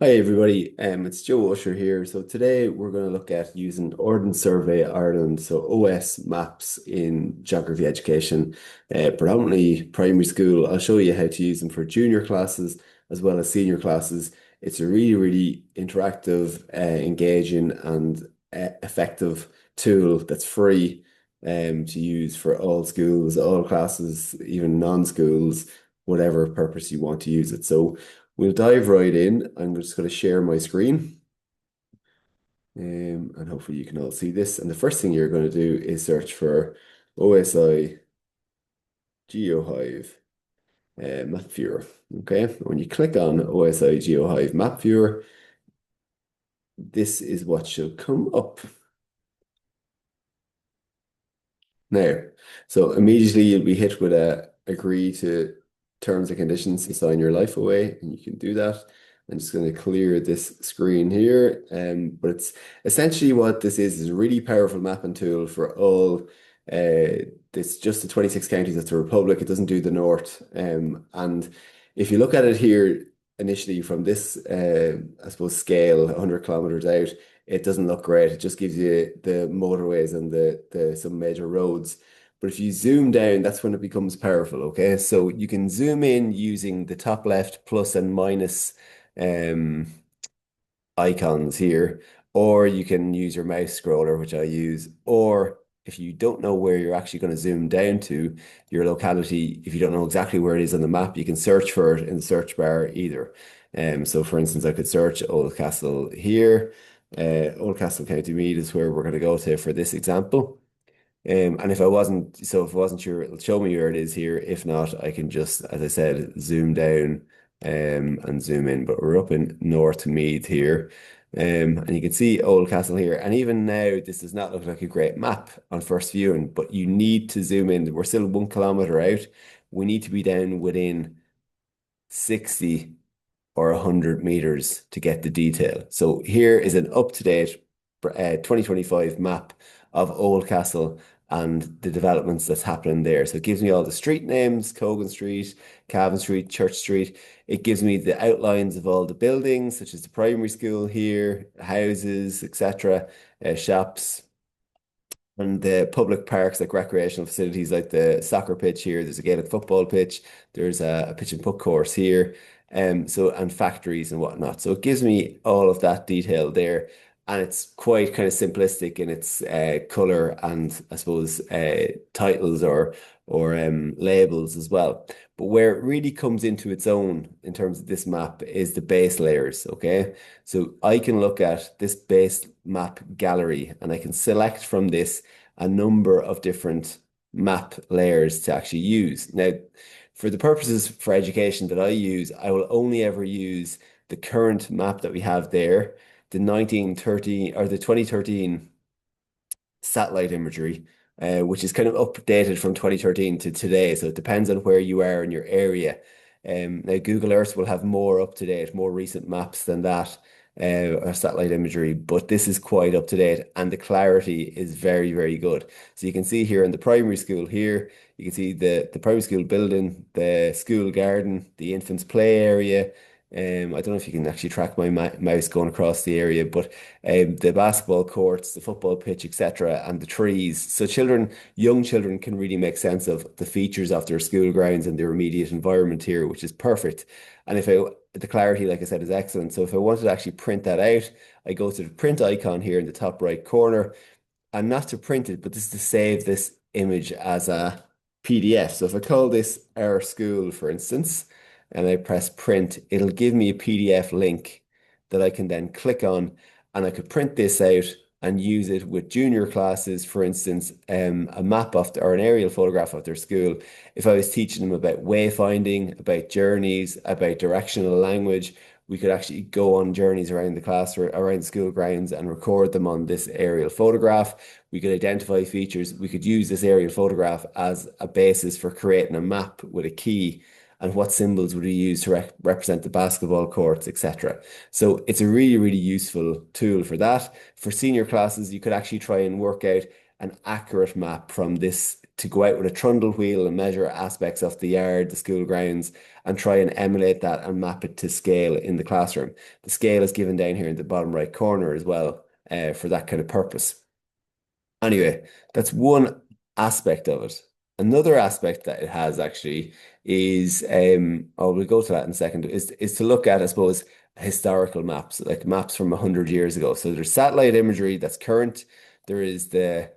Hi everybody, it's Joe Usher here. So today we're going to look at using Ordnance Survey Ireland, so OS maps in geography education, predominantly primary school. I'll show you how to use them for junior classes as well as senior classes. It's a really interactive, engaging and effective tool that's free to use for all schools, all classes, even non-schools, whatever purpose you want to use it. So we'll dive right in. I'm just going to share my screen, and hopefully you can all see this. And the first thing you're going to do is search for OSI Geohive Mapviewer. Okay, when you click on OSI Geohive Mapviewer, this is what should come up. Now, so immediately you'll be hit with a agree to terms and conditions to sign your life away, and you can do that. I'm just going to clear this screen here. But it's essentially what this is a really powerful mapping tool for all. It's just the 26 counties of the Republic. It doesn't do the North. And if you look at it here initially from this, I suppose, scale, 100 kilometers out, it doesn't look great. It just gives you the motorways and the some major roads. But if you zoom down, that's when it becomes powerful, okay? So you can zoom in using the top left plus and minus um, icons here, or you can use your mouse scroller, which I use, or if you don't know where you're actually going to zoom down to your locality, if you don't know exactly where it is on the map, you can search for it in the search bar either. So for instance, I could search Oldcastle here. Oldcastle County Meath is where we're going to go to for this example. And if I wasn't sure, it'll show me where it is here. If not, I can just, as I said, zoom down and zoom in. But we're up in North Meath here. And you can see Oldcastle here. And even now, this does not look like a great map on first viewing, but you need to zoom in. We're still 1 kilometer out. We need to be down within 60 or 100 meters to get the detail. So here is an up-to-date 2025 map of Oldcastle and the developments that's happening there. So it gives me all the street names, Cogan Street, Cavan Street, Church Street. It gives me the outlines of all the buildings, such as the primary school here, houses, etc., shops, and the public parks like recreational facilities like the soccer pitch here. There's a Gaelic football pitch. There's a pitch and putt course here. And factories and whatnot. So it gives me all of that detail there. And it's quite kind of simplistic in its color and I suppose titles or labels as well. But where it really comes into its own in terms of this map is the base layers. Okay. So I can look at this base map gallery and I can select from this a number of different map layers to actually use. Now, for the purposes for education that I use, I will only ever use the current map that we have there, the 1913 or the 2013 satellite imagery, which is kind of updated from 2013 to today. So it depends on where you are in your area. Now, Google Earth will have more up to date, more recent maps than that, or satellite imagery, but this is quite up to date and the clarity is very good. So you can see here in the primary school here, you can see the primary school building, the school garden, the infants play area. I don't know if you can actually track my mouse going across the area, but the basketball courts, the football pitch, etc., and the trees. So young children can really make sense of the features of their school grounds and their immediate environment here, which is perfect. And the clarity, like I said, is excellent. So if I wanted to actually print that out, I go to the print icon here in the top right corner, and not to print it, but this is to save this image as a PDF. So if I call this Our School, for instance, and I press print, it'll give me a PDF link that I can then click on and I could print this out and use it with junior classes, for instance, a map of or an aerial photograph of their school. If I was teaching them about wayfinding, about journeys, about directional language, we could actually go on journeys around the class or around school grounds and record them on this aerial photograph. We could identify features. We could use this aerial photograph as a basis for creating a map with a key and what symbols would we use to represent the basketball courts, etc. So it's a really useful tool for that. For senior classes, you could actually try and work out an accurate map from this to go out with a trundle wheel and measure aspects of the yard, the school grounds, and try and emulate that and map it to scale in the classroom. The scale is given down here in the bottom right corner as well, for that kind of purpose. Anyway, that's one aspect of it. Another aspect that it has actually is, oh, we'll go to that in a second, is to look at, I suppose, historical maps, like maps from 100 years ago. So there's satellite imagery that's current, there is the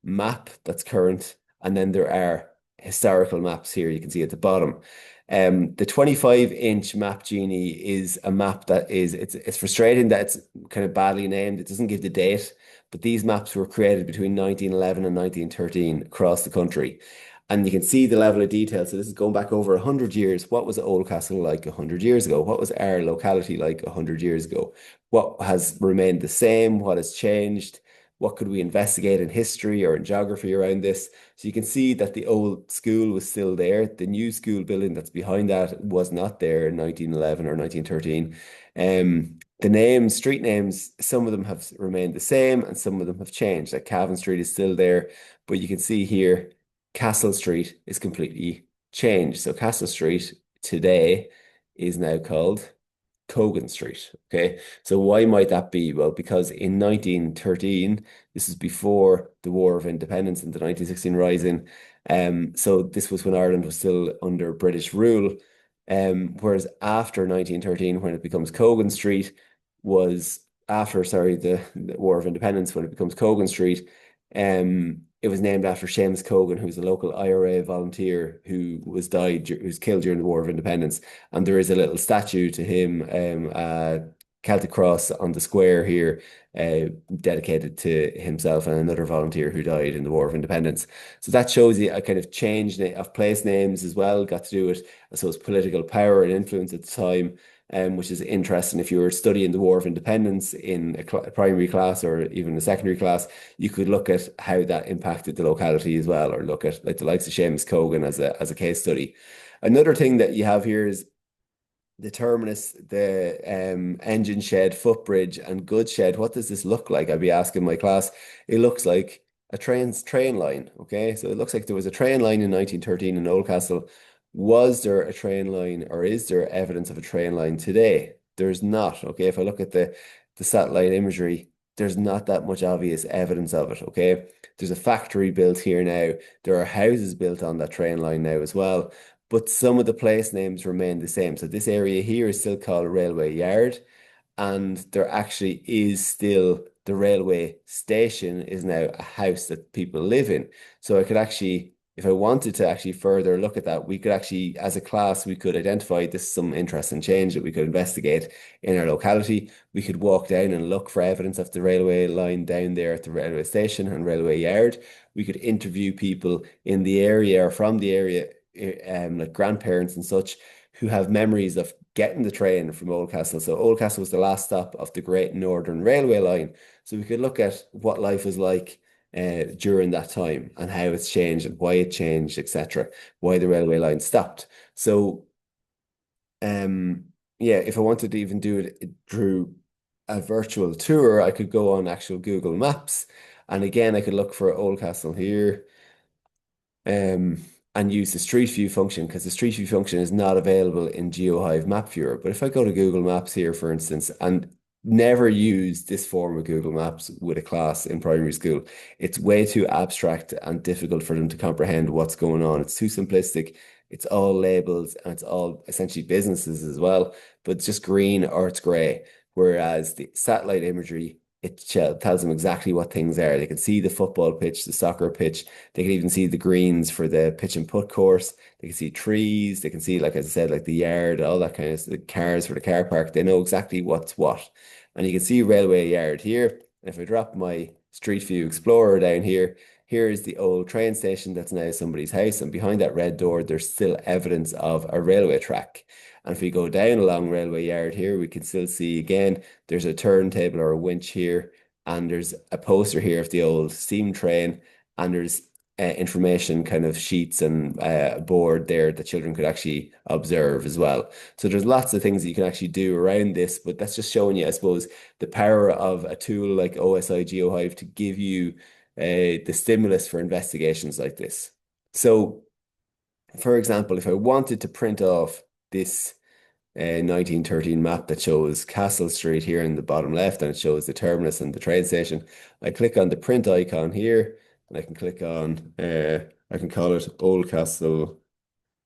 map that's current, and then there are historical maps here you can see at the bottom. The 25-inch Map Genie is a map that it's frustrating that it's kind of badly named. It doesn't give the date, but these maps were created between 1911 and 1913 across the country. And you can see the level of detail. So this is going back over 100 years. What was Oldcastle like 100 years ago? What was our locality like 100 years ago? What has remained the same? What has changed? What could we investigate in history or in geography around this? So you can see that the old school was still there. The new school building that's behind that was not there in 1911 or 1913. The names, street names, some of them have remained the same and some of them have changed. Like Cavan Street is still there, but you can see here Castle Street is completely changed. So Castle Street today is now called Cogan Street. Okay, so why might that be? Well, because in 1913, this is before the War of Independence and the 1916 Rising. So this was when Ireland was still under British rule. Whereas after 1913, when it becomes Cogan Street, was after, sorry, the War of Independence, when it becomes Cogan Street, it was named after Seamus Cogan, who was a local IRA volunteer who was killed during the War of Independence. And there is a little statue to him, Celtic cross on the square here, dedicated to himself and another volunteer who died in the War of Independence. So that shows you a kind of change of place names as well, got to do with, I suppose, political power and influence at the time. Which is interesting. If you were studying the War of Independence in a primary class or even a secondary class, you could look at how that impacted the locality as well, or look at like the likes of Seamus Cogan as a case study. Another thing that you have here is the terminus, the engine shed, footbridge, and goods shed. What does this look like? I'd be asking my class. It looks like a train line. Okay, so it looks like there was a train line in 1913 in Oldcastle. Was there a train line, or is there evidence of a train line today? There's not. Okay, if I look at the satellite imagery, there's not that much obvious evidence of it. Okay, there's a factory built here now. There are houses built on that train line now as well, but some of the place names remain the same. So this area here is still called Railway Yard, and there actually is still the railway station is now a house that people live in. So I could actually, if I wanted to actually further look at that, we could actually, as a class, we could identify this is some interesting change that we could investigate in our locality. We could walk down and look for evidence of the railway line down there at the railway station and railway yard. We could interview people in the area or from the area, like grandparents and such, who have memories of getting the train from Oldcastle. So Oldcastle was the last stop of the Great Northern Railway line. So we could look at what life was like during that time and how it's changed and why it changed, etc., why the railway line stopped. So, yeah, if I wanted to even do it through a virtual tour, I could go on actual Google Maps. And again, I could look for Oldcastle here. And use the Street View function, because the Street View function is not available in Geohive Mapviewer. But if I go to Google Maps here, for instance, and never use this form of Google Maps with a class in primary school, it's way too abstract and difficult for them to comprehend what's going on. It's too simplistic. It's all labels and it's all essentially businesses as well, but it's just green or it's gray. Whereas the satellite imagery, it tells them exactly what things are. They can see the football pitch, the soccer pitch. They can even see the greens for the pitch and putt course. They can see trees. They can see, like as I said, like the yard, all that kind of the cars for the car park. They know exactly what's what. And you can see railway yard here. And if I drop my Street View Explorer down here, here is the old train station that's now somebody's house. And behind that red door, there's still evidence of a railway track. And if we go down along railway yard here, we can still see again, there's a turntable or a winch here, and there's a poster here of the old steam train, and there's information kind of sheets and a board there that children could actually observe as well. So there's lots of things that you can actually do around this, but that's just showing you, I suppose, the power of a tool like OSI Geohive to give you the stimulus for investigations like this. So, for example, if I wanted to print off this 1913 map that shows Castle Street here in the bottom left, and it shows the terminus and the train station, I click on the print icon here, and I can click on, I can call it Oldcastle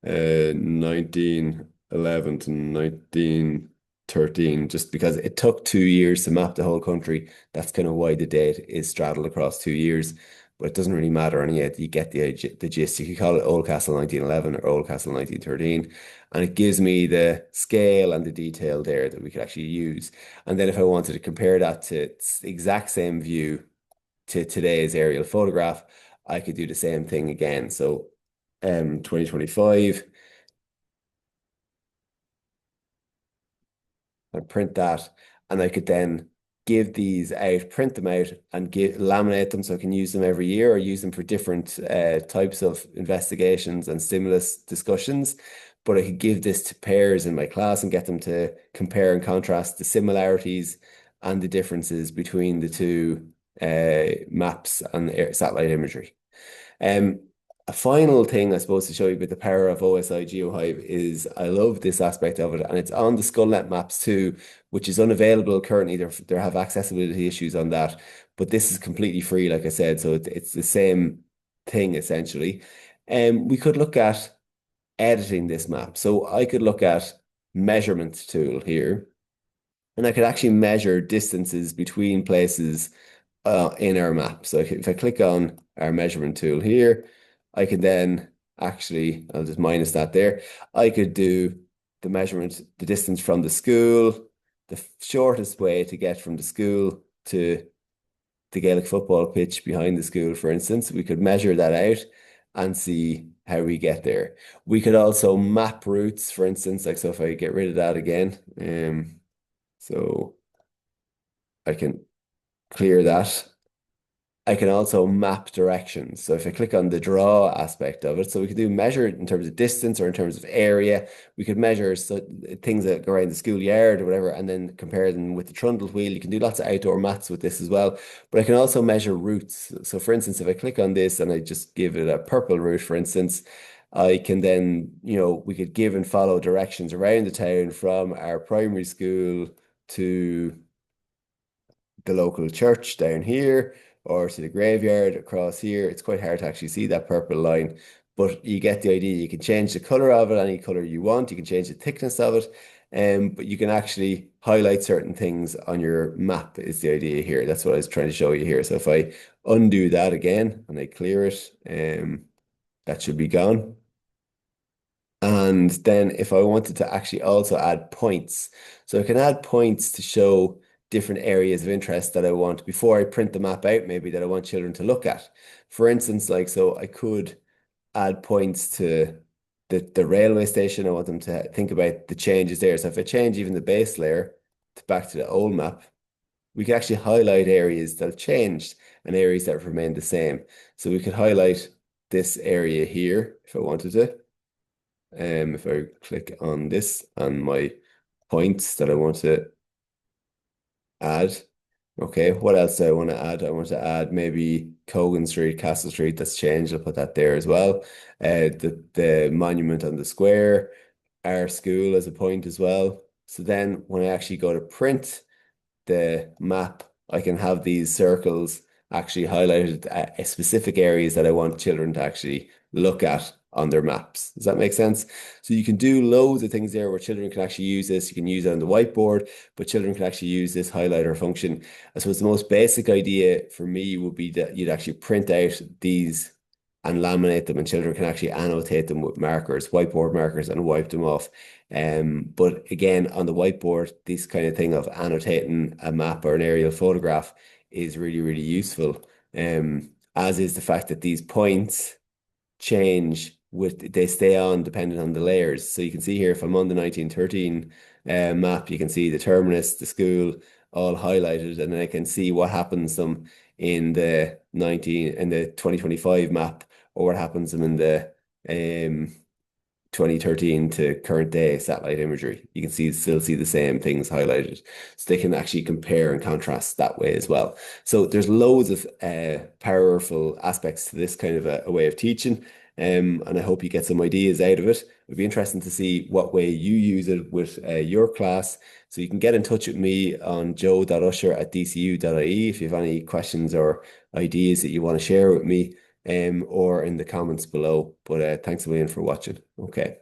1911 to 1913, just because it took 2 years to map the whole country. That's kind of why the date is straddled across 2 years, but it doesn't really matter. And yet you get the gist. You could call it Oldcastle 1911 or Oldcastle 1913, and it gives me the scale and the detail there that we could actually use. And then if I wanted to compare that to the exact same view to today's aerial photograph, I could do the same thing again. So 2025, I print that, and I could then give these out, print them out, and laminate them so I can use them every year or use them for different types of investigations and stimulus discussions. But I could give this to pairs in my class and get them to compare and contrast the similarities and the differences between the two maps and satellite imagery. Um, a final thing, I suppose, to show you about the power of OSI Geohive is I love this aspect of it, and it's on the SkullNet maps too, which is unavailable currently. There have accessibility issues on that, but this is completely free, like I said, so it's the same thing essentially. We could look at editing this map. So I could look at measurement tool here, and I could actually measure distances between places in our map. So if I click on our measurement tool here, I can then actually, I'll just minus that there. I could do the measurement, the distance from the school, the shortest way to get from the school to the Gaelic football pitch behind the school, for instance. We could measure that out and see how we get there. We could also map routes, for instance, like so if I get rid of that again, so I can clear that. I can also map directions. So if I click on the draw aspect of it, so we could do measure it in terms of distance or in terms of area. We could measure things that go around the schoolyard or whatever, and then compare them with the trundle wheel. You can do lots of outdoor maths with this as well. But I can also measure routes. So for instance, if I click on this and I just give it a purple route, for instance, I can then, we could give and follow directions around the town from our primary school to the local church down here or to the graveyard across here. It's quite hard to actually see that purple line, but you get the idea. You can change the color of it any color you want. You can change the thickness of it, but you can actually highlight certain things on your map is the idea here. That's what I was trying to show you here. So if I undo that again and I clear it, that should be gone. And then if I wanted to actually also add points, so I can add points to show different areas of interest that I want before I print the map out, maybe that I want children to look at. For instance, like, so I could add points to the railway station. I want them to think about the changes there. So if I change even the base layer back to the old map, we can actually highlight areas that have changed and areas that have remained the same. So we could highlight this area here if I wanted to. If I click on this and my points that I want to add. Okay, what else do I want to add? I want to add maybe Cogan Street, Castle Street, that's changed. I'll put that there as well. The monument on the square, our school as a point as well. So then when I actually go to print the map, I can have these circles actually highlighted specific areas that I want children to actually look at on their maps. Does that make sense? So you can do loads of things there where children can actually use this. You can use it on the whiteboard, but children can actually use this highlighter function. I suppose the most basic idea for me would be that you'd actually print out these and laminate them, and children can actually annotate them with markers, whiteboard markers, and wipe them off. But again, on the whiteboard, this kind of thing of annotating a map or an aerial photograph is really, really useful. As is the fact that these points change they stay on depending on the layers. So you can see here, if I'm on the 1913 map, you can see the terminus, the school, all highlighted, and then I can see what happens to them in the 2025 map, or what happens to them in the 2013 to current day satellite imagery. You can still see the same things highlighted. So they can actually compare and contrast that way as well. So there's loads of powerful aspects to this kind of a way of teaching. and I hope you get some ideas out of it. It'd be interesting to see what way you use it with your class. So you can get in touch with me on joe.usher@dcu.ie if you have any questions or ideas that you want to share with me, or in the comments below. But thanks a million for watching. Okay.